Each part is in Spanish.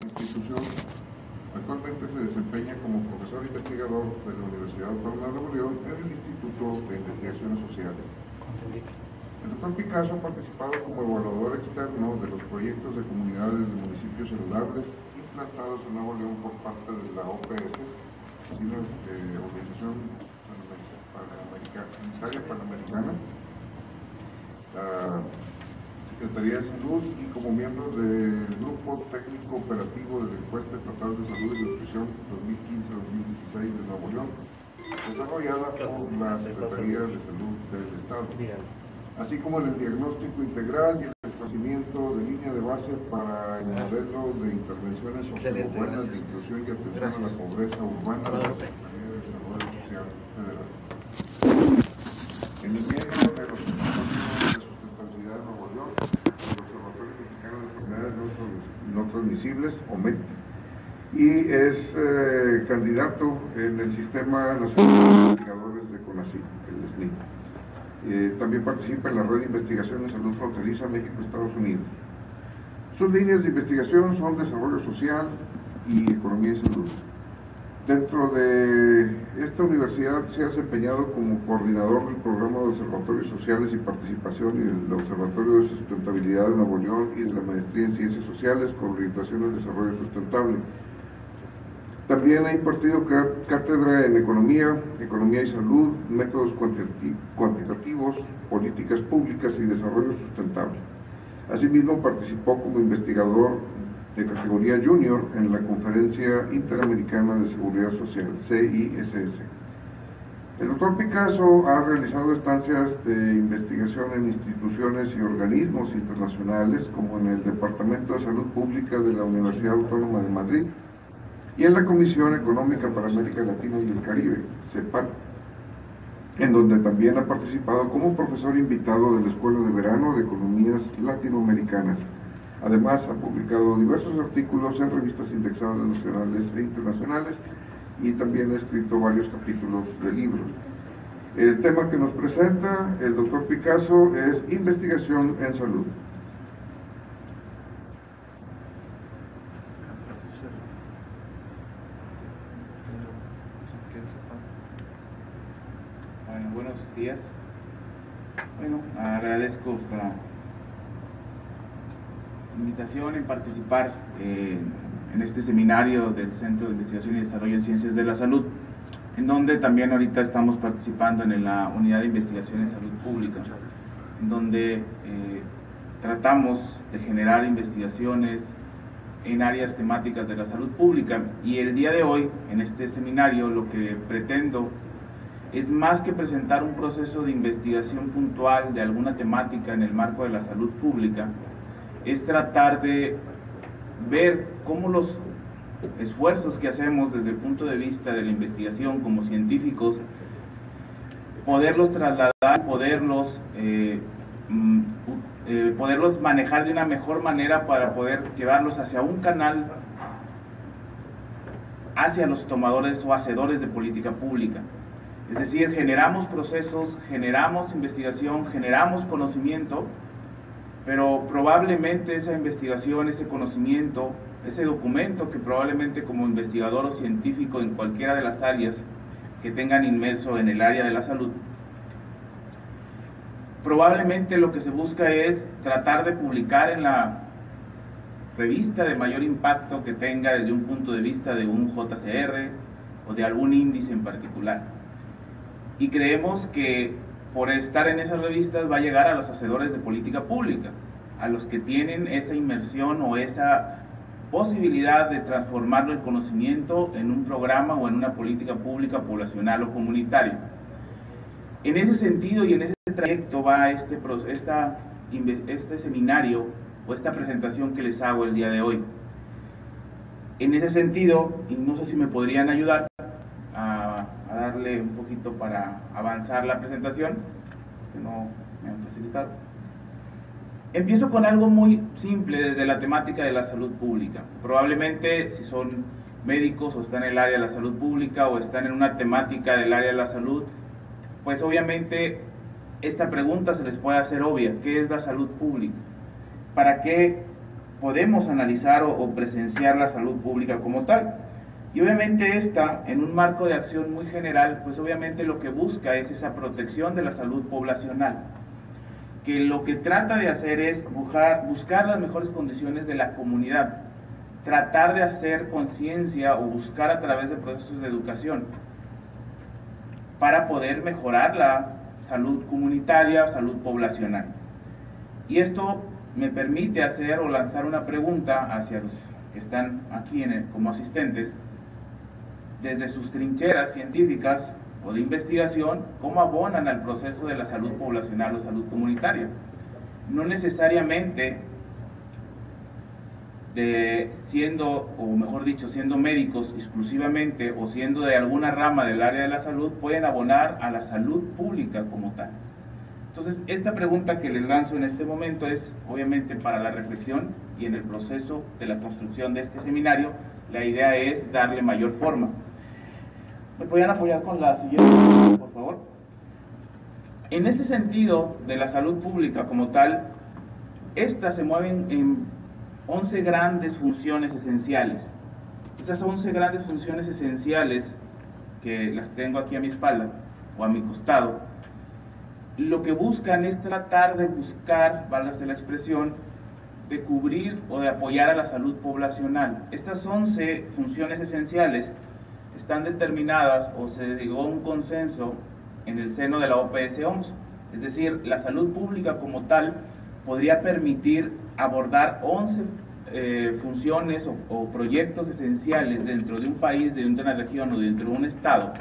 institución. Actualmente se desempeña como profesor investigador de la Universidad Autónoma de Nuevo León en el Instituto de Investigaciones Sociales. El doctor Picasso ha participado como evaluador externo de los proyectos de comunidades de municipios saludables implantados en Nuevo León por parte de la OPS, Organización Sanitaria Panamericana, la Secretaría de Salud, y como miembro del Grupo Técnico Operativo de la Encuesta Estatal de Salud y Nutrición 2015-2016 de Nuevo León, desarrollada por la Secretaría de Salud del Estado, así como el diagnóstico integral y el establecimiento de línea de base para el modelo de intervenciones sociourbanas de inclusión y atención a la pobreza urbana de la Secretaría de Desarrollo Social Federal. En el miembro de los Observatorios de Sustentabilidad de Nuevo León, el Observatorio Mexicano de Enfermedades No Transmisibles, OMET, y es candidato en el Sistema Nacional de Investigadores de CONACYT, el SNI. También participa en la Red de Investigación en Salud Fronteriza México-Estados Unidos. Sus líneas de investigación son desarrollo social y economía y salud. Dentro de esta universidad se ha desempeñado como coordinador del programa de observatorios sociales y participación y del Observatorio de Sustentabilidad de Nuevo León y de la maestría en Ciencias Sociales con orientación al desarrollo sustentable. También ha impartido cátedra en Economía y Salud, Métodos Cuantitativos, Políticas Públicas y Desarrollo Sustentable. Asimismo, participó como investigador de categoría junior en la Conferencia Interamericana de Seguridad Social, CISS. El doctor Picasso ha realizado estancias de investigación en instituciones y organismos internacionales, como en el Departamento de Salud Pública de la Universidad Autónoma de Madrid, y en la Comisión Económica para América Latina y el Caribe, CEPAL, en donde también ha participado como profesor invitado de la Escuela de Verano de Economías Latinoamericanas. Además, ha publicado diversos artículos en revistas indexadas nacionales e internacionales y también ha escrito varios capítulos de libros. El tema que nos presenta el doctor Picasso es investigación en salud. Bueno, buenos días. Bueno, agradezco la invitación en participar en este seminario del Centro de Investigación y Desarrollo en Ciencias de la Salud, en donde también ahorita estamos participando en la Unidad de Investigación en Salud Pública, en donde tratamos de generar investigaciones en áreas temáticas de la salud pública. Y el día de hoy, en este seminario, lo que pretendo es más que presentar un proceso de investigación puntual de alguna temática en el marco de la salud pública, es tratar de ver cómo los esfuerzos que hacemos desde el punto de vista de la investigación como científicos, poderlos trasladar, poderlos manejar de una mejor manera para poder llevarlos hacia un canal, hacia los tomadores o hacedores de política pública. Es decir, generamos procesos, generamos investigación, generamos conocimiento, pero probablemente esa investigación, ese conocimiento, ese documento que probablemente como investigador o científico en cualquiera de las áreas que tengan inmerso en el área de la salud, probablemente lo que se busca es tratar de publicar en la revista de mayor impacto que tenga desde un punto de vista de un JCR o de algún índice en particular. Y creemos que por estar en esas revistas va a llegar a los hacedores de política pública, a los que tienen esa inmersión o esa posibilidad de transformar el conocimiento en un programa o en una política pública poblacional o comunitaria. En ese sentido y en ese trayecto va este seminario o esta presentación que les hago el día de hoy. En ese sentido, y no sé si me podrían ayudar a darle un poquito para avanzar la presentación, que no me han facilitado. Empiezo con algo muy simple desde la temática de la salud pública. Probablemente si son médicos o están en el área de la salud pública o están en una temática del área de la salud, pues obviamente esta pregunta se les puede hacer obvia: ¿qué es la salud pública? ¿Para qué podemos analizar o presenciar la salud pública como tal. Y obviamente esta, en un marco de acción muy general, pues obviamente lo que busca es esa protección de la salud poblacional, que lo que trata de hacer es buscar las mejores condiciones de la comunidad, tratar de hacer conciencia o buscar a través de procesos de educación para poder mejorar la salud comunitaria, salud poblacional. Y esto me permite hacer o lanzar una pregunta hacia los que están aquí como asistentes, desde sus trincheras científicas o de investigación, cómo abonan al proceso de la salud poblacional o salud comunitaria. No necesariamente siendo médicos exclusivamente o siendo de alguna rama del área de la salud, pueden abonar a la salud pública como tal. Entonces, esta pregunta que les lanzo en este momento es obviamente para la reflexión, y en el proceso de la construcción de este seminario, la idea es darle mayor forma. ¿Me podrían apoyar con la siguiente, por favor? En este sentido de la salud pública como tal, estas se mueven en 11 grandes funciones esenciales. Estas 11 grandes funciones esenciales, que las tengo aquí a mi espalda o a mi costado, lo que buscan es tratar de buscar, válgase la expresión, de cubrir o de apoyar a la salud poblacional. Estas 11 funciones esenciales están determinadas o se llegó a un consenso en el seno de la OPS-11. Es decir, la salud pública como tal podría permitir abordar 11 funciones o proyectos esenciales dentro de un país, dentro de una región o dentro de un estado,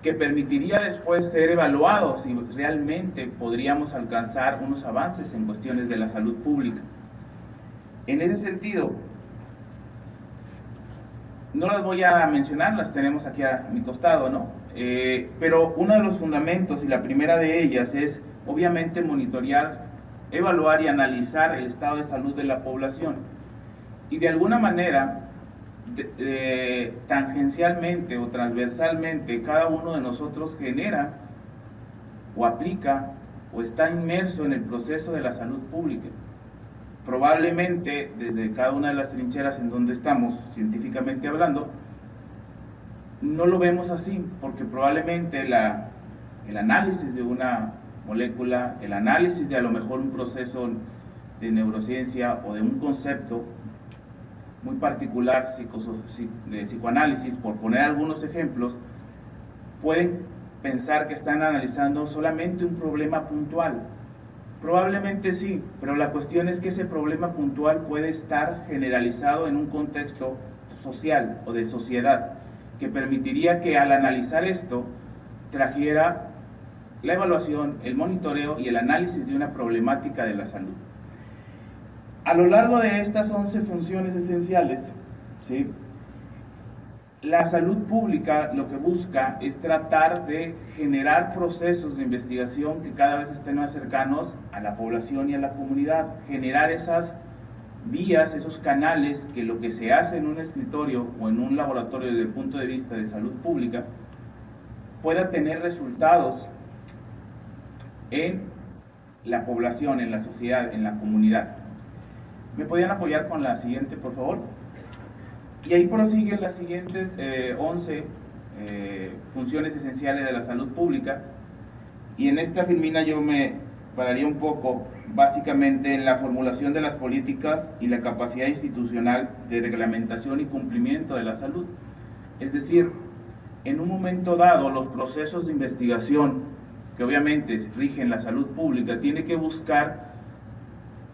que permitiría después ser evaluados si realmente podríamos alcanzar unos avances en cuestiones de la salud pública. En ese sentido, no las voy a mencionar, las tenemos aquí a mi costado, ¿no? Pero uno de los fundamentos y la primera de ellas es obviamente monitorear, evaluar y analizar el estado de salud de la población, y de alguna manera tangencialmente o transversalmente cada uno de nosotros genera o aplica o está inmerso en el proceso de la salud pública. Probablemente desde cada una de las trincheras en donde estamos, científicamente hablando, no lo vemos así, porque probablemente el análisis de una molécula, el análisis de a lo mejor un proceso de neurociencia o de un concepto muy particular de psicoanálisis, por poner algunos ejemplos, pueden pensar que están analizando solamente un problema puntual. Probablemente sí, pero la cuestión es que ese problema puntual puede estar generalizado en un contexto social o de sociedad, que permitiría que al analizar esto trajera la evaluación, el monitoreo y el análisis de una problemática de la salud. A lo largo de estas 11 funciones esenciales, ¿sí?, la salud pública lo que busca es tratar de generar procesos de investigación que cada vez estén más cercanos a la población y a la comunidad, generar esas vías, esos canales que lo que se hace en un escritorio o en un laboratorio desde el punto de vista de salud pública pueda tener resultados en la población, en la sociedad, en la comunidad. ¿Me podrían apoyar con la siguiente, por favor? Y ahí prosiguen las siguientes 11 funciones esenciales de la salud pública, y en esta filmina yo me pararía un poco básicamente en la formulación de las políticas y la capacidad institucional de reglamentación y cumplimiento de la salud. Es decir, en un momento dado los procesos de investigación que obviamente rigen la salud pública tiene que buscar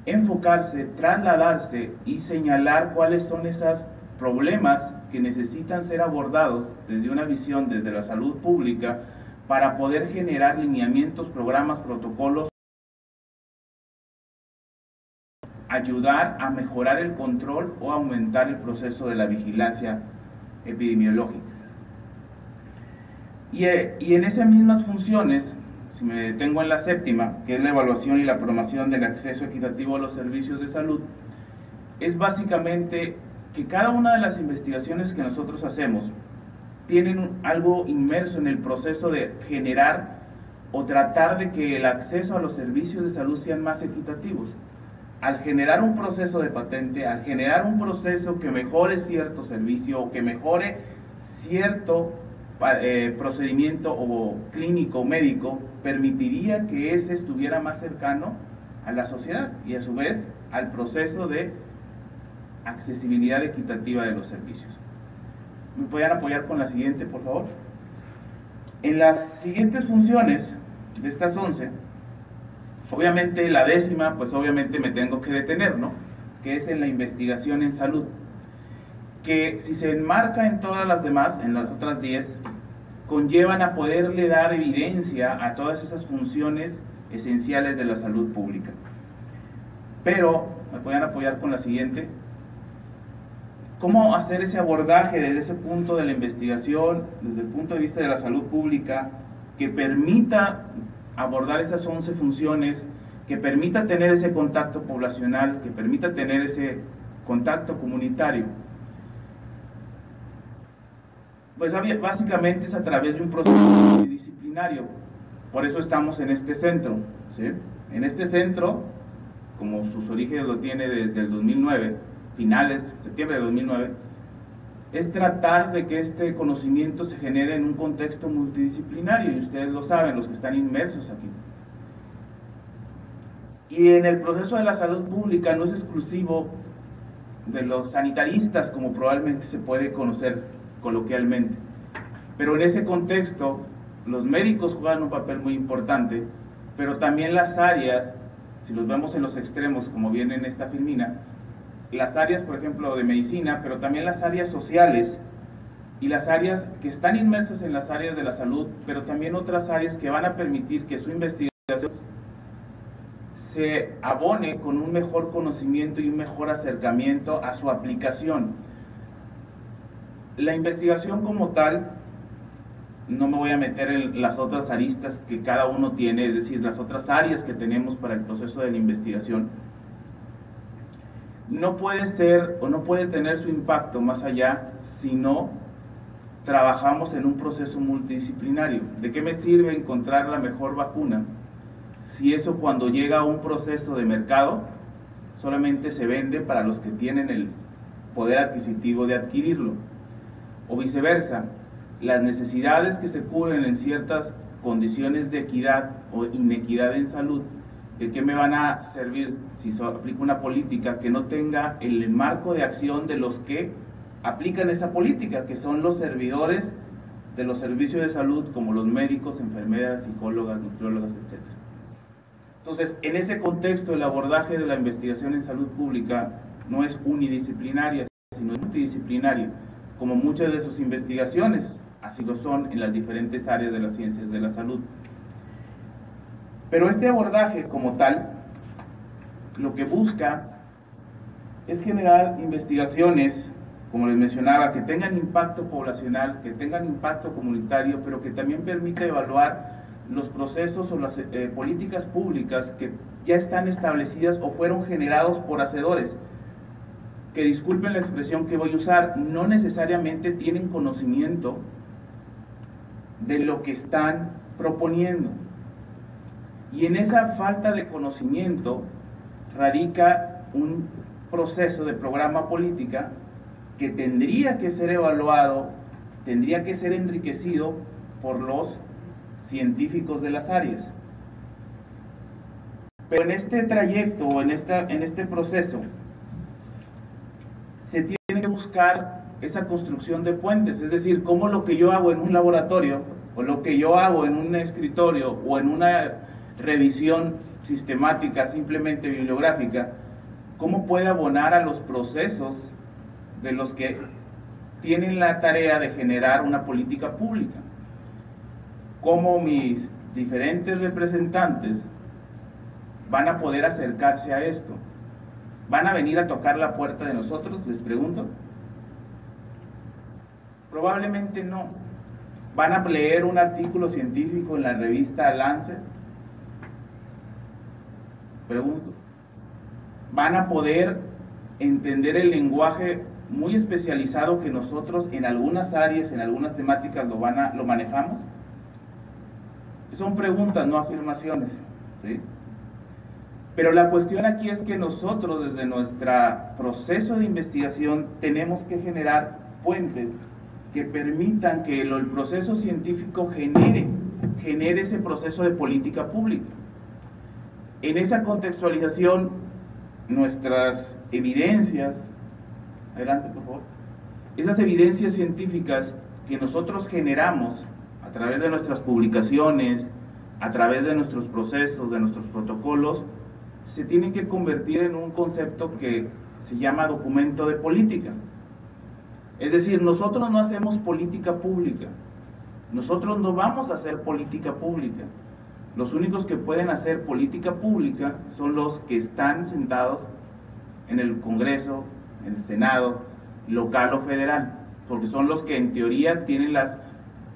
enfocarse, trasladarse y señalar cuáles son esos problemas que necesitan ser abordados desde una visión desde la salud pública para poder generar lineamientos, programas, protocolos, ayudar a mejorar el control o aumentar el proceso de la vigilancia epidemiológica. Y en esas mismas funciones, si me detengo en la séptima, que es la evaluación y la promoción del acceso equitativo a los servicios de salud, es básicamente que cada una de las investigaciones que nosotros hacemos tienen algo inmerso en el proceso de generar o tratar de que el acceso a los servicios de salud sean más equitativos. al generar un proceso de patente, al generar un proceso que mejore cierto servicio o que mejore cierto procedimiento o clínico o médico, permitiría que ese estuviera más cercano a la sociedad y a su vez al proceso de accesibilidad equitativa de los servicios. ¿Me podrían apoyar con la siguiente, por favor? En las siguientes funciones de estas 11, obviamente la décima, pues obviamente me tengo que detener, ¿no? Que es en la investigación en salud, que si se enmarca en todas las demás, en las otras 10, conllevan a poderle dar evidencia a todas esas funciones esenciales de la salud pública. Pero, ¿me podrían apoyar con la siguiente? ¿Cómo hacer ese abordaje desde ese punto de la investigación, desde el punto de vista de la salud pública, que permita abordar esas 11 funciones, que permita tener ese contacto poblacional, que permita tener ese contacto comunitario? Pues básicamente es a través de un proceso multidisciplinario. Por eso estamos en este centro, ¿sí? En este centro, como sus orígenes lo tiene desde el 2009, finales, septiembre de 2009, es tratar de que este conocimiento se genere en un contexto multidisciplinario, y ustedes lo saben, los que están inmersos aquí. Y en el proceso de la salud pública no es exclusivo de los sanitaristas, como probablemente se puede conocer coloquialmente, pero en ese contexto los médicos juegan un papel muy importante, pero también las áreas, si los vemos en los extremos como viene en esta filmina, las áreas, por ejemplo, de medicina, pero también las áreas sociales y las áreas que están inmersas en las áreas de la salud, pero también otras áreas que van a permitir que su investigación se abone con un mejor conocimiento y un mejor acercamiento a su aplicación. La investigación como tal, no me voy a meter en las otras aristas que cada uno tiene, es decir, las otras áreas que tenemos para el proceso de la investigación, no puede ser o no puede tener su impacto más allá si no trabajamos en un proceso multidisciplinario. ¿De qué me sirve encontrar la mejor vacuna si eso, cuando llega a un proceso de mercado, solamente se vende para los que tienen el poder adquisitivo de adquirirlo? O viceversa, las necesidades que se cubren en ciertas condiciones de equidad o inequidad en salud, ¿de qué me van a servir si aplico una política que no tenga el marco de acción de los que aplican esa política, que son los servidores de los servicios de salud, como los médicos, enfermeras, psicólogas, nutriólogas, etc.? Entonces, en ese contexto, el abordaje de la investigación en salud pública no es unidisciplinaria, sino multidisciplinaria, como muchas de sus investigaciones, así lo son en las diferentes áreas de las ciencias de la salud. Pero este abordaje como tal, lo que busca es generar investigaciones, como les mencionaba, que tengan impacto poblacional, que tengan impacto comunitario, pero que también permita evaluar los procesos o las políticas públicas que ya están establecidas o fueron generados por hacedores, que, disculpen la expresión que voy a usar, no necesariamente tienen conocimiento de lo que están proponiendo. Y en esa falta de conocimiento radica un proceso de programa política que tendría que ser evaluado, tendría que ser enriquecido por los científicos de las áreas. Pero en este trayecto o en este proceso se tiene que buscar esa construcción de puentes, es decir, cómo lo que yo hago en un laboratorio o lo que yo hago en un escritorio o en una revisión sistemática simplemente bibliográfica, cómo puede abonar a los procesos de los que tienen la tarea de generar una política pública, cómo mis diferentes representantes van a poder acercarse a esto. ¿Van a venir a tocar la puerta de nosotros? Les pregunto. Probablemente no. ¿Van a leer un artículo científico en la revista Lancet? Pregunto. ¿Van a poder entender el lenguaje muy especializado que nosotros en algunas áreas, en algunas temáticas lo manejamos? Son preguntas, no afirmaciones, ¿sí? Pero la cuestión aquí es que nosotros, desde nuestro proceso de investigación, tenemos que generar puentes que permitan que el proceso científico genere ese proceso de política pública. En esa contextualización, nuestras evidencias, adelante por favor, esas evidencias científicas que nosotros generamos a través de nuestras publicaciones, a través de nuestros procesos, de nuestros protocolos, se tienen que convertir en un concepto que se llama documento de política. Es decir, nosotros no hacemos política pública, nosotros no vamos a hacer política pública. Los únicos que pueden hacer política pública son los que están sentados en el Congreso, en el Senado, local o federal, porque son los que en teoría tienen las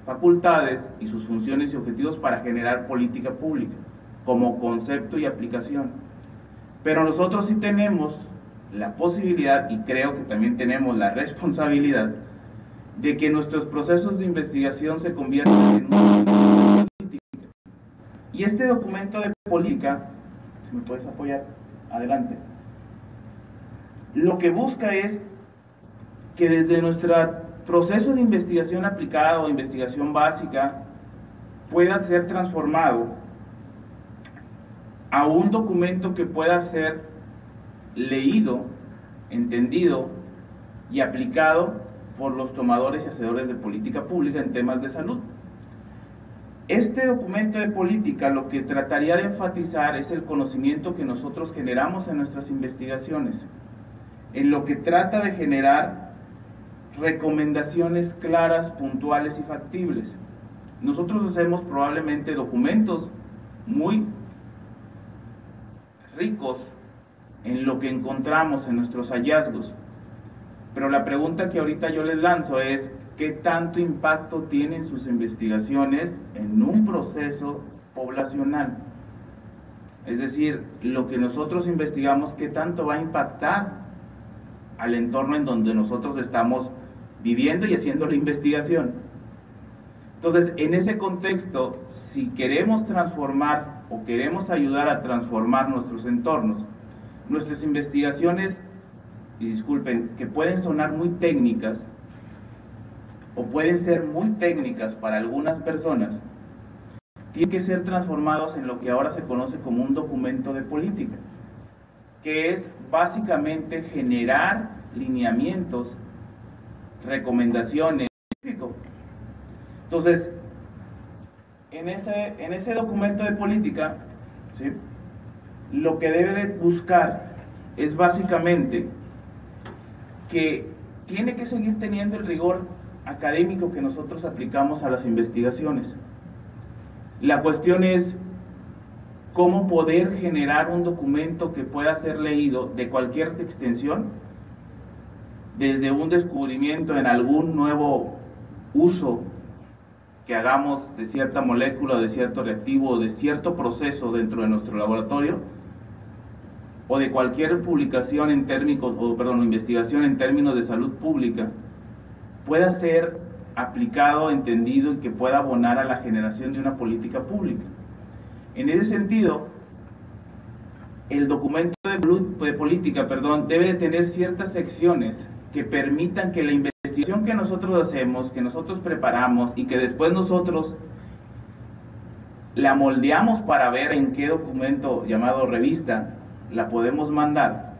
facultades y sus funciones y objetivos para generar política pública, como concepto y aplicación. Pero nosotros sí tenemos la posibilidad, y creo que también tenemos la responsabilidad, de que nuestros procesos de investigación se conviertan en una política. Y este documento de política, si me puedes apoyar, adelante, lo que busca es que desde nuestro proceso de investigación aplicada o investigación básica pueda ser transformado a un documento que pueda ser leído, entendido y aplicado por los tomadores y hacedores de política pública en temas de salud. Este documento de política lo que trataría de enfatizar es el conocimiento que nosotros generamos en nuestras investigaciones, en lo que trata de generar recomendaciones claras, puntuales y factibles. Nosotros hacemos probablemente documentos muy ricos en lo que encontramos en nuestros hallazgos, pero la pregunta que ahorita yo les lanzo es: ¿qué tanto impacto tienen sus investigaciones en un proceso poblacional? Es decir, lo que nosotros investigamos, ¿qué tanto va a impactar al entorno en donde nosotros estamos viviendo y haciendo la investigación? Entonces, en ese contexto, si queremos transformar o queremos ayudar a transformar nuestros entornos, nuestras investigaciones, y disculpen, que pueden sonar muy técnicas o pueden ser muy técnicas para algunas personas, tienen que ser transformados en lo que ahora se conoce como un documento de política, que es básicamente generar lineamientos, recomendaciones. Entonces, en ese documento de política, ¿sí?, lo que debe de buscar es básicamente que tiene que seguir teniendo el rigor académico que nosotros aplicamos a las investigaciones. La cuestión es cómo poder generar un documento que pueda ser leído de cualquier extensión, desde un descubrimiento en algún nuevo uso que hagamos de cierta molécula, de cierto reactivo o de cierto proceso dentro de nuestro laboratorio, o de cualquier publicación en términos, investigación en términos de salud pública, pueda ser aplicado, entendido y que pueda abonar a la generación de una política pública. En ese sentido, el documento de política, debe de tener ciertas secciones que permitan que la investigación que nosotros hacemos, que nosotros preparamos y que después nosotros la moldeamos para ver en qué documento llamado revista la podemos mandar,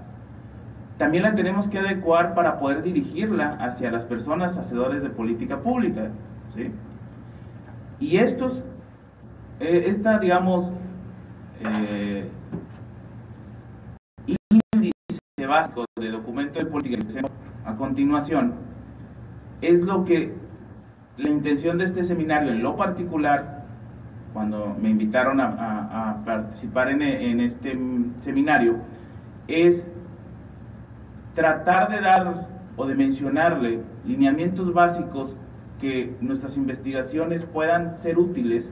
también la tenemos que adecuar para poder dirigirla hacia las personas hacedores de política pública, ¿sí? Y índice básico de documento de política que hacemos a continuación es lo que la intención de este seminario, en lo particular, cuando me invitaron a participar en este seminario, es tratar de dar o de mencionarle lineamientos básicos que nuestras investigaciones puedan ser útiles,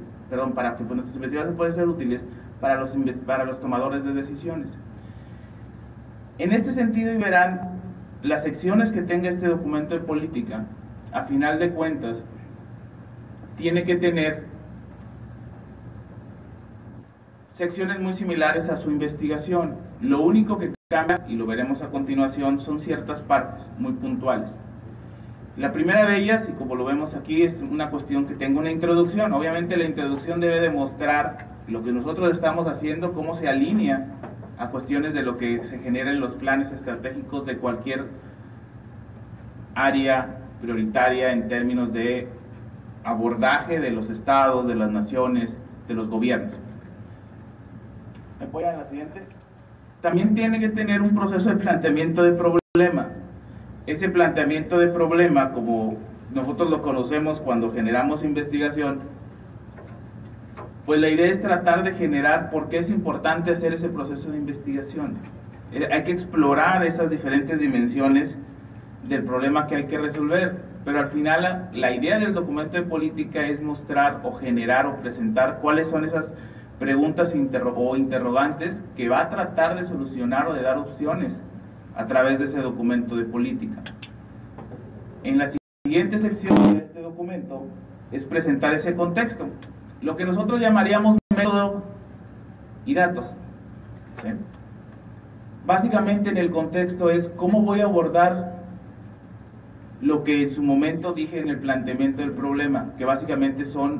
para que nuestras investigaciones puedan ser útiles para los tomadores de decisiones. En este sentido, y verán, las secciones que tenga este documento de política, a final de cuentas, tiene que tener secciones muy similares a su investigación. Lo único que cambia, y lo veremos a continuación, son ciertas partes muy puntuales. La primera de ellas, y como lo vemos aquí, es una cuestión que tenga una introducción. Obviamente la introducción debe demostrar lo que nosotros estamos haciendo, cómo se alinea a cuestiones de lo que se genera en los planes estratégicos de cualquier área prioritaria en términos de abordaje de los estados, de las naciones, de los gobiernos. ¿Me apoyan la siguiente? También tiene que tener un proceso de planteamiento de problema. Ese planteamiento de problema, como nosotros lo conocemos cuando generamos investigación, pues la idea es tratar de generar por qué es importante hacer ese proceso de investigación. Hay que explorar esas diferentes dimensiones del problema que hay que resolver, pero al final la idea del documento de política es mostrar o generar o presentar cuáles son esas preguntas o interrogantes que va a tratar de solucionar o de dar opciones a través de ese documento de política. En la siguiente sección de este documento es presentar ese contexto, lo que nosotros llamaríamos método y datos. ¿Sí? Básicamente en el contexto es cómo voy a abordar lo que en su momento dije en el planteamiento del problema, que básicamente son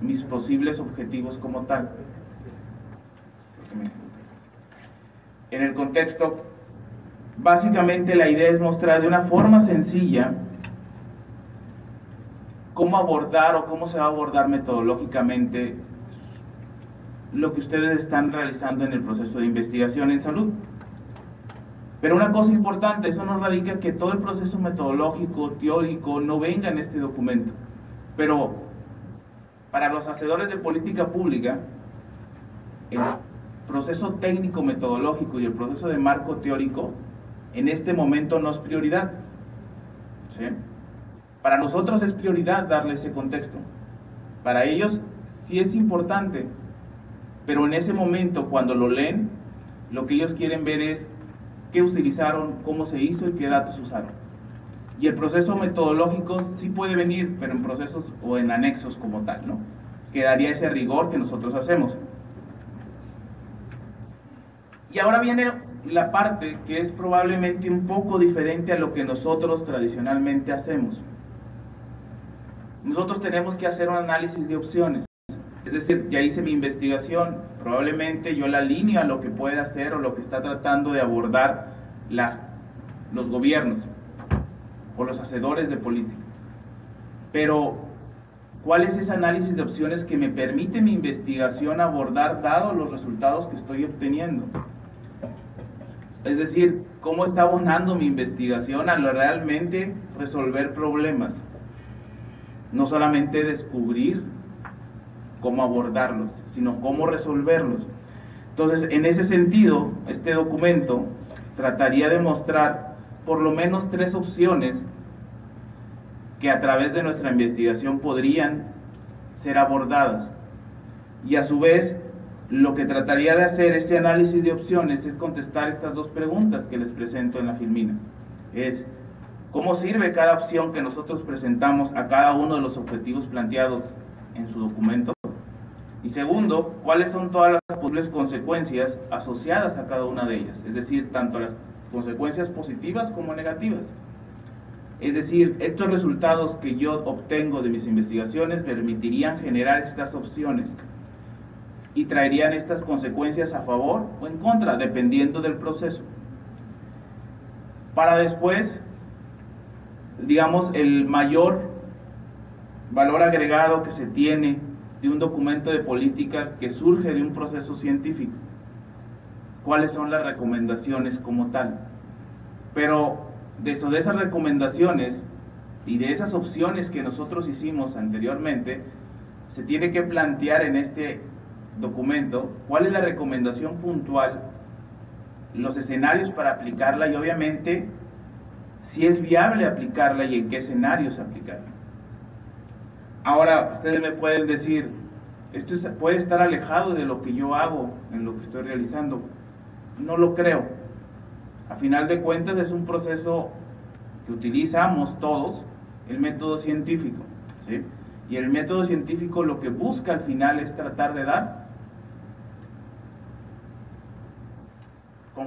mis posibles objetivos como tal. En el contexto, básicamente la idea es mostrar de una forma sencilla cómo abordar o cómo se va a abordar metodológicamente lo que ustedes están realizando en el proceso de investigación en salud. Pero una cosa importante, eso no radica que todo el proceso metodológico, teórico, no venga en este documento. Pero para los hacedores de política pública, el proceso técnico metodológico y el proceso de marco teórico en este momento no es prioridad. ¿Sí? Para nosotros es prioridad darle ese contexto. Para ellos sí es importante, pero en ese momento cuando lo leen, lo que ellos quieren ver es qué utilizaron, cómo se hizo y qué datos usaron. Y el proceso metodológico sí puede venir, pero en procesos o en anexos como tal, ¿no? Que daría ese rigor que nosotros hacemos. Y ahora viene la parte que es probablemente un poco diferente a lo que nosotros tradicionalmente hacemos. Nosotros tenemos que hacer un análisis de opciones. Es decir, ya hice mi investigación, probablemente yo la alineo a lo que puede hacer o lo que está tratando de abordar los gobiernos o los hacedores de política. Pero, ¿cuál es ese análisis de opciones que me permite mi investigación abordar dado los resultados que estoy obteniendo? Es decir, ¿cómo está abonando mi investigación a lo realmente resolver problemas? No solamente descubrir cómo abordarlos, sino cómo resolverlos. Entonces, en ese sentido, este documento trataría de mostrar por lo menos 3 opciones que a través de nuestra investigación podrían ser abordadas. Y a su vez, lo que trataría de hacer este análisis de opciones es contestar estas 2 preguntas que les presento en la filmina. Es, ¿cómo sirve cada opción que nosotros presentamos a cada uno de los objetivos planteados en su documento? Y segundo, ¿cuáles son todas las posibles consecuencias asociadas a cada una de ellas? Es decir, tanto las consecuencias positivas como negativas. Es decir, estos resultados que yo obtengo de mis investigaciones permitirían generar estas opciones y traerían estas consecuencias a favor o en contra, dependiendo del proceso. Para después, digamos, el mayor valor agregado que se tiene de un documento de política que surge de un proceso científico. ¿Cuáles son las recomendaciones como tal? Pero de esas recomendaciones y de esas opciones que nosotros hicimos anteriormente, se tiene que plantear en este documento cuál es la recomendación puntual, los escenarios para aplicarla y obviamente si es viable aplicarla y en qué escenarios aplicarla. Ahora, ustedes me pueden decir, esto puede estar alejado de lo que yo hago en lo que estoy realizando. No lo creo. A final de cuentas es un proceso que utilizamos todos, el método científico, ¿sí? Y el método científico lo que busca al final es tratar de dar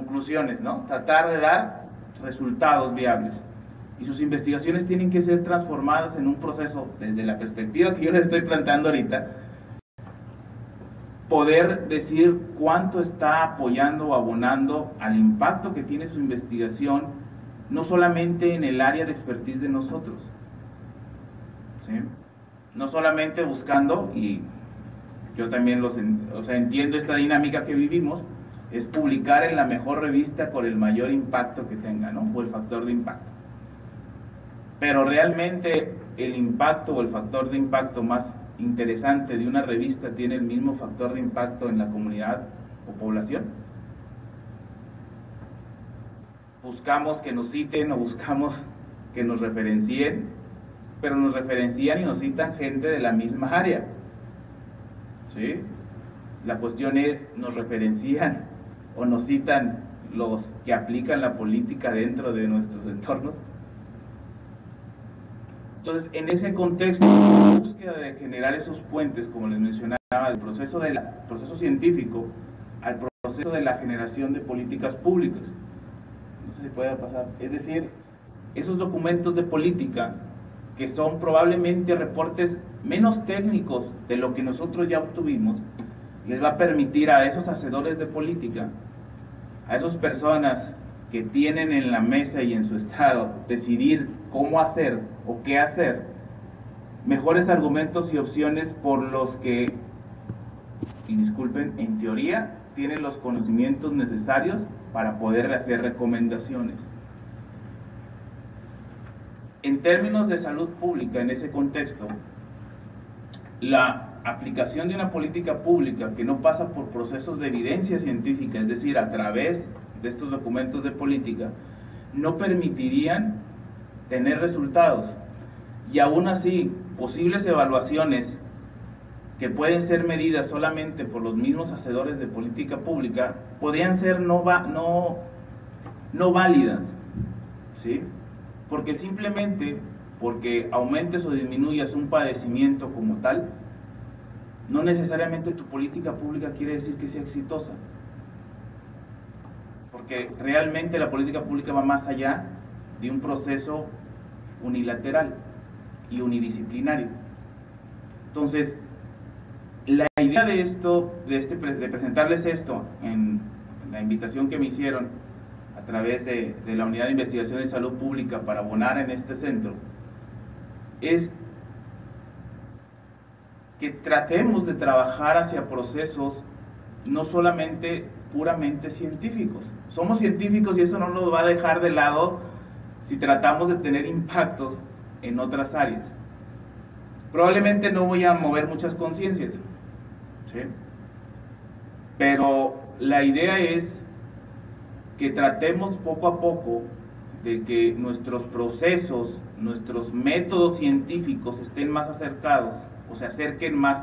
conclusiones, ¿no? Tratar de dar resultados viables. Y sus investigaciones tienen que ser transformadas en un proceso, desde la perspectiva que yo les estoy planteando ahorita, poder decir cuánto está apoyando o abonando al impacto que tiene su investigación, no solamente en el área de expertise de nosotros, ¿sí? No solamente buscando, y yo también entiendo esta dinámica que vivimos, es publicar en la mejor revista con el mayor impacto que tenga, ¿no? O el factor de impacto. Pero realmente el impacto o el factor de impacto más interesante de una revista tiene el mismo factor de impacto en la comunidad o población. Buscamos que nos citen o buscamos que nos referencien, pero nos referencian y nos citan gente de la misma área, ¿sí? La cuestión es, ¿nos referencian o nos citan los que aplican la política dentro de nuestros entornos? Entonces, en ese contexto, la búsqueda de generar esos puentes, como les mencionaba, del proceso científico al proceso de la generación de políticas públicas. No sé si puede pasar. Es decir, esos documentos de política, que son probablemente reportes menos técnicos de lo que nosotros ya obtuvimos, les va a permitir a esos hacedores de política, a esas personas que tienen en la mesa y en su estado decidir cómo hacer o qué hacer, mejores argumentos y opciones por los que, y disculpen, en teoría tienen los conocimientos necesarios para poder hacer recomendaciones. En términos de salud pública, en ese contexto, la aplicación de una política pública que no pasa por procesos de evidencia científica, es decir, a través de estos documentos de política, no permitirían tener resultados. Y aún así, posibles evaluaciones que pueden ser medidas solamente por los mismos hacedores de política pública, podrían ser no válidas, ¿sí? Porque simplemente porque aumentes o disminuyas un padecimiento como tal, no necesariamente tu política pública quiere decir que sea exitosa. Porque realmente la política pública va más allá de un proceso unilateral y unidisciplinario. Entonces, la idea de esto, de presentarles esto en la invitación que me hicieron a través de la Unidad de Investigación de Salud Pública para abonar en este centro, es que tratemos de trabajar hacia procesos no solamente puramente científicos. Somos científicos y eso no nos va a dejar de lado si tratamos de tener impactos en otras áreas. Probablemente no voy a mover muchas conciencias, ¿sí? Pero la idea es que tratemos poco a poco de que nuestros procesos, nuestros métodos científicos estén más acercados, o se acerquen más,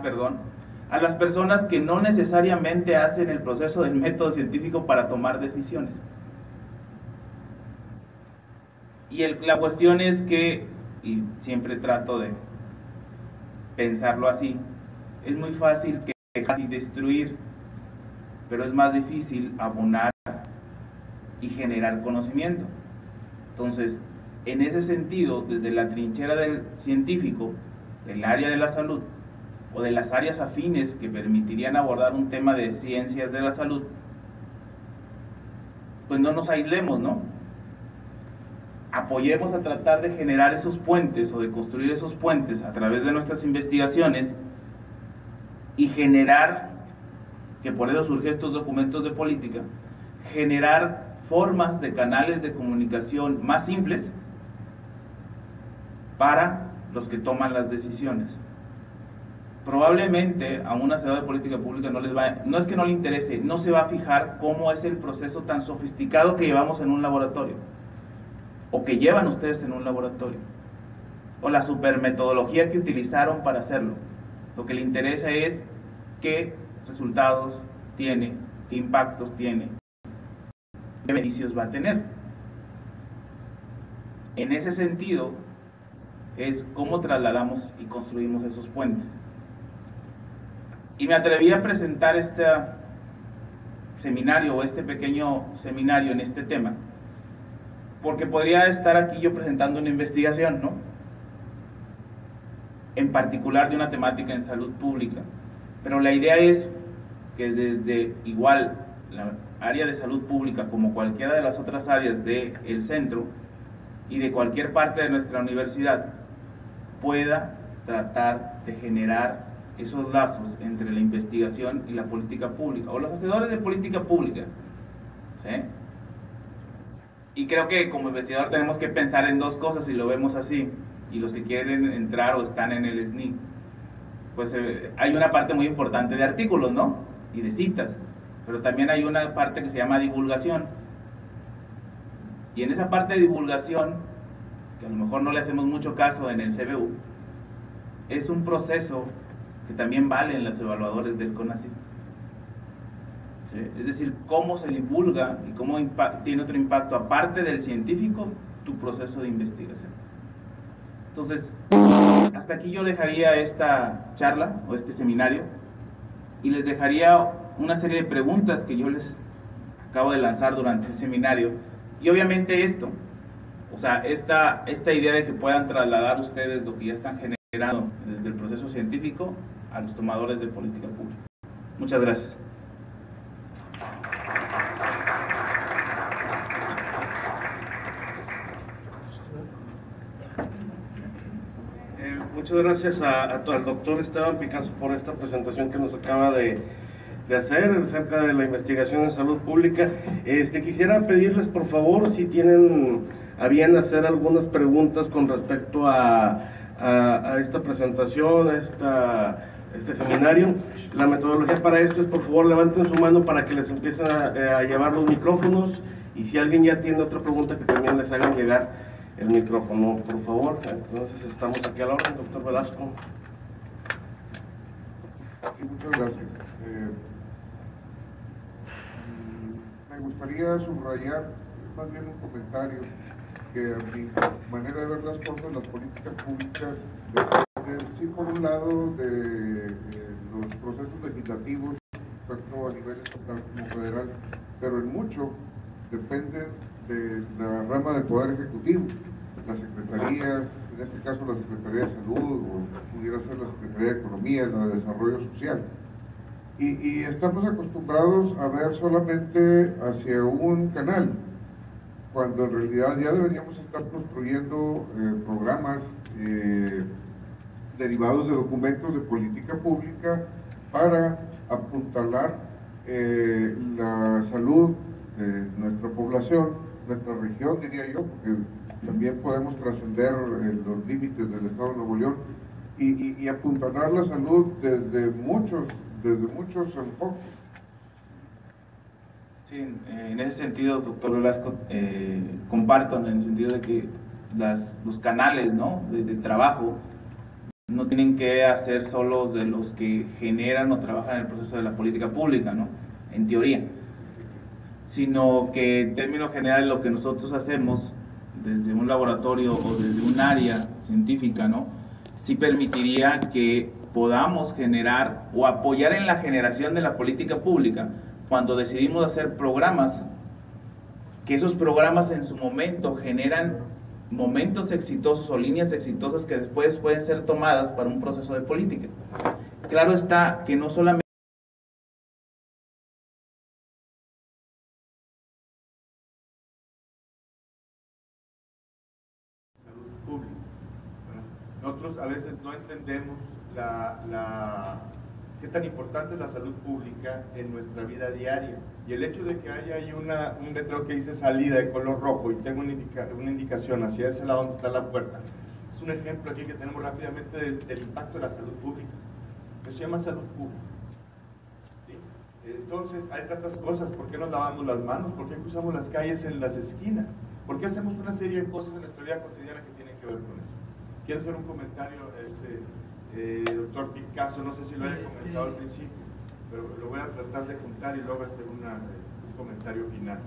a las personas que no necesariamente hacen el proceso del método científico para tomar decisiones. Y la cuestión es que, y siempre trato de pensarlo así, es muy fácil quejar y destruir, pero es más difícil abonar y generar conocimiento. Entonces, en ese sentido, desde la trinchera del científico, del área de la salud, o de las áreas afines que permitirían abordar un tema de ciencias de la salud, pues no nos aislemos, ¿no? Apoyemos a tratar de generar esos puentes o de construir esos puentes a través de nuestras investigaciones y generar, que por eso surgen estos documentos de política, generar formas de canales de comunicación más simples para los que toman las decisiones. Probablemente a un hacedor de política pública no es que no le interese, no se va a fijar cómo es el proceso tan sofisticado que llevamos en un laboratorio, o que llevan ustedes en un laboratorio, o la supermetodología que utilizaron para hacerlo. Lo que le interesa es qué resultados tiene, qué impactos tiene, qué beneficios va a tener. En ese sentido es cómo trasladamos y construimos esos puentes. Y me atreví a presentar esta seminario o este pequeño seminario en este tema, porque podría estar aquí yo presentando una investigación, ¿no?, en particular de una temática en salud pública, pero la idea es que desde igual la área de salud pública como cualquiera de las otras áreas del centro y de cualquier parte de nuestra universidad pueda tratar de generar esos lazos entre la investigación y la política pública, o los hacedores de política pública, ¿sí? Y creo que como investigador tenemos que pensar en dos cosas, si lo vemos así, y los que quieren entrar o están en el SNI, pues hay una parte muy importante de artículos, ¿no?, y de citas, pero también hay una parte que se llama divulgación, y en esa parte de divulgación, que a lo mejor no le hacemos mucho caso en el CBU, es un proceso que también vale en los evaluadores del CONACYT, ¿sí? Es decir, cómo se divulga y cómo tiene otro impacto, aparte del científico, tu proceso de investigación. Entonces, hasta aquí yo dejaría esta charla o este seminario y les dejaría una serie de preguntas que yo les acabo de lanzar durante el seminario, y obviamente esto, o sea, esta idea de que puedan trasladar ustedes lo que ya están generando desde el proceso científico a los tomadores de política pública. Muchas gracias. Muchas gracias al doctor Esteban Picasso por esta presentación que nos acaba de hacer acerca de la investigación en salud pública. Quisiera pedirles, por favor, si tienen a bien hacer algunas preguntas con respecto a esta presentación, a este seminario. La metodología para esto es, por favor, levanten su mano para que les empiecen a llevar los micrófonos, y si alguien ya tiene otra pregunta, que también les hagan llegar el micrófono, por favor. Entonces estamos aquí a la orden, doctor Velasco. Sí, muchas gracias. Me gustaría subrayar más bien un comentario que a mi manera de ver las cosas, las políticas públicas, sí, por un lado, de los procesos legislativos, tanto a nivel estatal como federal, pero en mucho dependen de la rama del Poder Ejecutivo, las secretarías, en este caso la Secretaría de Salud, o pudiera ser la Secretaría de Economía, la de Desarrollo Social. Y estamos acostumbrados a ver solamente hacia un canal, cuando en realidad ya deberíamos estar construyendo programas derivados de documentos de política pública para apuntalar la salud de nuestra población, nuestra región, diría yo, porque también podemos trascender los límites del Estado de Nuevo León, y apuntalar la salud desde muchos enfoques. Sí, en ese sentido, doctor Velasco, comparto en el sentido de que los canales, ¿no?, de trabajo no tienen que hacer solo de los que generan o trabajan en el proceso de la política pública, ¿no?, en teoría, sino que en términos generales lo que nosotros hacemos desde un laboratorio o desde un área científica, ¿no?, sí permitiría que podamos generar o apoyar en la generación de la política pública cuando decidimos hacer programas, que esos programas en su momento generan momentos exitosos o líneas exitosas que después pueden ser tomadas para un proceso de política. Claro está que no solamente salud pública. Nosotros a veces no entendemos qué tan importante es la salud pública en nuestra vida diaria. Y el hecho de que haya ahí un letrero que dice salida de color rojo y tengo una indicación hacia ese lado donde está la puerta, es un ejemplo aquí que tenemos rápidamente del impacto de la salud pública. Eso se llama salud pública. ¿Sí? Entonces, hay tantas cosas. ¿Por qué nos lavamos las manos? ¿Por qué cruzamos las calles en las esquinas? ¿Por qué hacemos una serie de cosas en nuestra vida cotidiana que tienen que ver con eso? Quiero hacer un comentario, doctor Picasso, no sé si lo haya comentado al principio, pero lo voy a tratar de contar y luego hacer un comentario final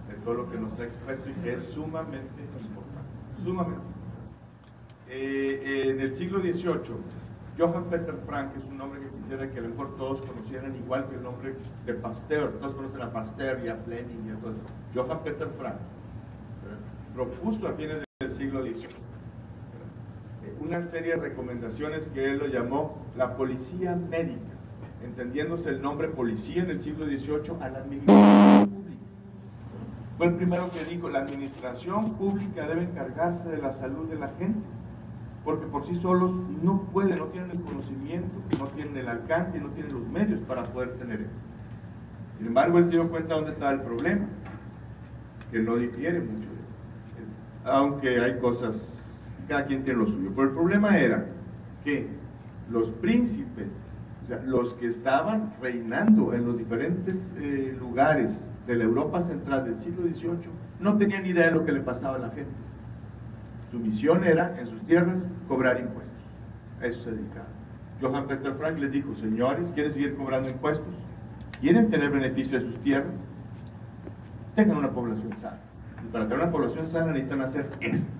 de todo lo que nos ha expuesto y que es sumamente importante, sumamente. En el siglo XVIII, Johann Peter Frank es un nombre que quisiera que a lo mejor todos conocieran igual que el nombre de Pasteur. Todos conocen a Pasteur y a Fleming y a todo eso. Johann Peter Frank propuso a fines del siglo XVIII una serie de recomendaciones que él lo llamó la policía médica, entendiéndose el nombre policía en el siglo XVIII a la administración pública. Fue el primero que dijo, la administración pública debe encargarse de la salud de la gente, porque por sí solos no pueden, no tienen el conocimiento, no tienen el alcance y no tienen los medios para poder tener eso. Sin embargo, él se dio cuenta dónde estaba el problema, que no difiere mucho, aunque hay cosas, cada quien tiene lo suyo. Pero el problema era que los príncipes, o sea, los que estaban reinando en los diferentes lugares de la Europa central del siglo XVIII, no tenían idea de lo que le pasaba a la gente. Su misión era, en sus tierras, cobrar impuestos. A eso se dedicaba. Johann Peter Frank les dijo, señores, ¿quieren seguir cobrando impuestos? ¿Quieren tener beneficio de sus tierras? Tengan una población sana. Y para tener una población sana necesitan hacer esto.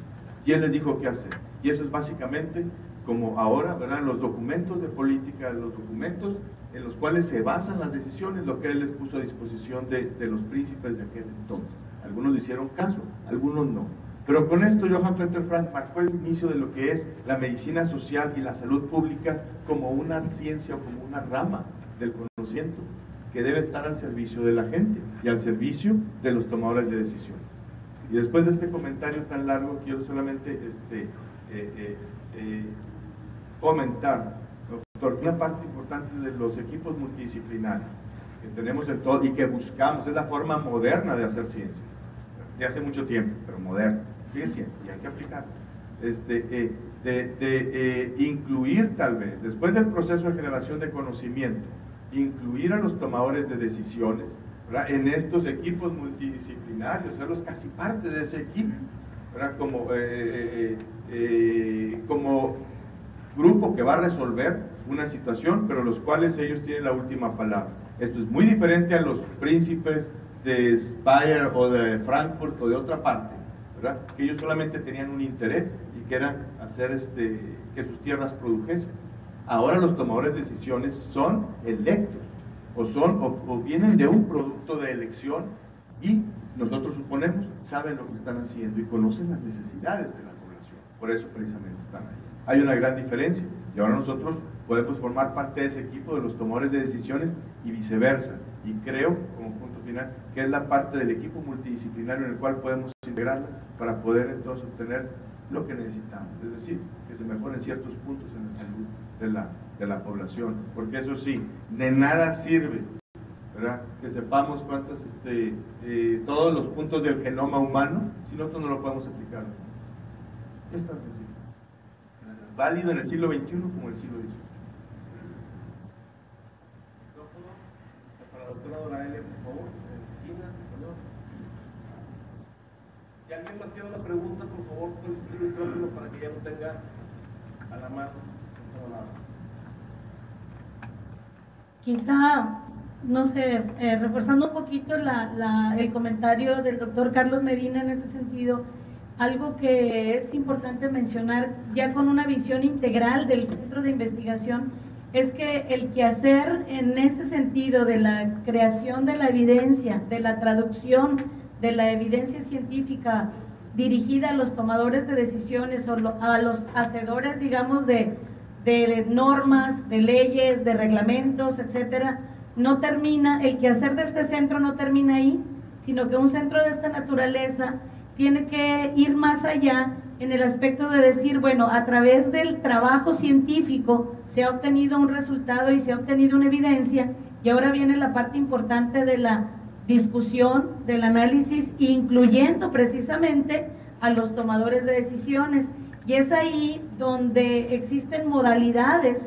Y él les dijo qué hacer. Y eso es básicamente como ahora, ¿verdad? Los documentos de política, los documentos en los cuales se basan las decisiones, lo que él les puso a disposición de los príncipes de aquel entonces. Algunos le hicieron caso, algunos no. Pero con esto Johann Peter Frank marcó el inicio de lo que es la medicina social y la salud pública como una ciencia o como una rama del conocimiento que debe estar al servicio de la gente y al servicio de los tomadores de decisiones. Y después de este comentario tan largo, quiero solamente comentar, doctor, una parte importante de los equipos multidisciplinarios que tenemos en todo y que buscamos, es la forma moderna de hacer ciencia, de hace mucho tiempo, pero moderna, sigue siendo, y hay que aplicarlo. Incluir tal vez, después del proceso de generación de conocimiento, incluir a los tomadores de decisiones, ¿verdad?, en estos equipos multidisciplinarios, hacerlos casi parte de ese equipo, ¿verdad?, como grupo que va a resolver una situación, pero los cuales ellos tienen la última palabra. Esto es muy diferente a los príncipes de Speyer o de Frankfurt o de otra parte, ¿verdad?, que ellos solamente tenían un interés y que era hacer que sus tierras produjesen. Ahora los tomadores de decisiones son electos o vienen de un producto de elección y nosotros suponemos saben lo que están haciendo y conocen las necesidades de la población. Por eso precisamente están ahí. Hay una gran diferencia y ahora nosotros podemos formar parte de ese equipo de los tomadores de decisiones y viceversa. Y creo, como punto final, que es la parte del equipo multidisciplinario en el cual podemos integrarla para poder entonces obtener lo que necesitamos, es decir, que se mejoren ciertos puntos en la salud de la población, porque eso sí, de nada sirve, ¿verdad?, que sepamos cuántos, todos los puntos del genoma humano, si nosotros no lo podemos aplicar. Es tan sencillo. Válido en el siglo XXI como en el siglo XVIII. Para la doctora Doraelia, por favor. Si alguien más tiene una pregunta, por favor, puede escribir el micrófono para que ya lo tenga a la mano. Quizá, no sé, reforzando un poquito el comentario del doctor Carlos Medina en ese sentido, algo que es importante mencionar ya con una visión integral del centro de investigación es que el quehacer en ese sentido de la creación de la evidencia, de la traducción de la evidencia científica dirigida a los tomadores de decisiones o a los hacedores, digamos, de normas, de leyes, de reglamentos, etcétera, no termina, el quehacer de este centro no termina ahí, sino que un centro de esta naturaleza tiene que ir más allá en el aspecto de decir, bueno, a través del trabajo científico se ha obtenido un resultado y se ha obtenido una evidencia, y ahora viene la parte importante de la discusión, del análisis, incluyendo precisamente a los tomadores de decisiones. Y es ahí donde existen modalidades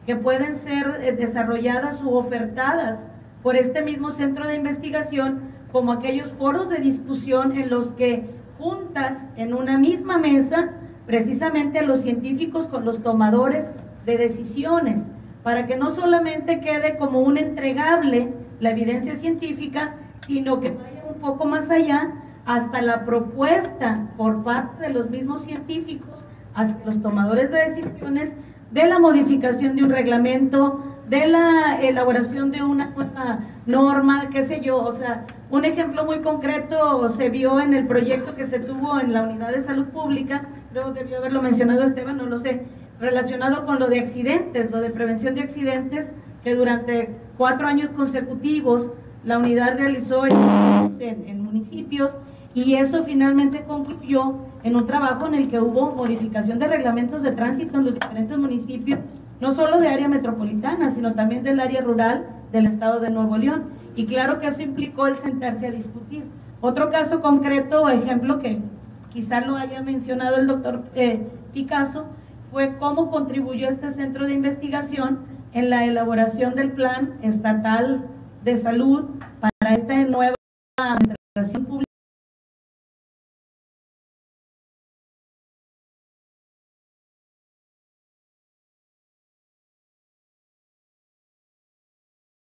que pueden ser desarrolladas u ofertadas por este mismo centro de investigación, como aquellos foros de discusión en los que juntas en una misma mesa precisamente a los científicos con los tomadores de decisiones, para que no solamente quede como un entregable la evidencia científica, sino que vaya un poco más allá hasta la propuesta por parte de los mismos científicos hacia los tomadores de decisiones de la modificación de un reglamento, de la elaboración de una nueva norma, qué sé yo. O sea, un ejemplo muy concreto se vio en el proyecto que se tuvo en la Unidad de Salud Pública, creo que debió haberlo mencionado Esteban, no lo sé, relacionado con lo de accidentes, lo de prevención de accidentes, que durante 4 años consecutivos la unidad realizó en municipios, y eso finalmente concluyó en un trabajo en el que hubo modificación de reglamentos de tránsito en los diferentes municipios, no solo de área metropolitana, sino también del área rural del estado de Nuevo León. Y claro que eso implicó el sentarse a discutir. Otro caso concreto o ejemplo que quizá lo haya mencionado el doctor Picasso fue cómo contribuyó este centro de investigación en la elaboración del Plan Estatal de Salud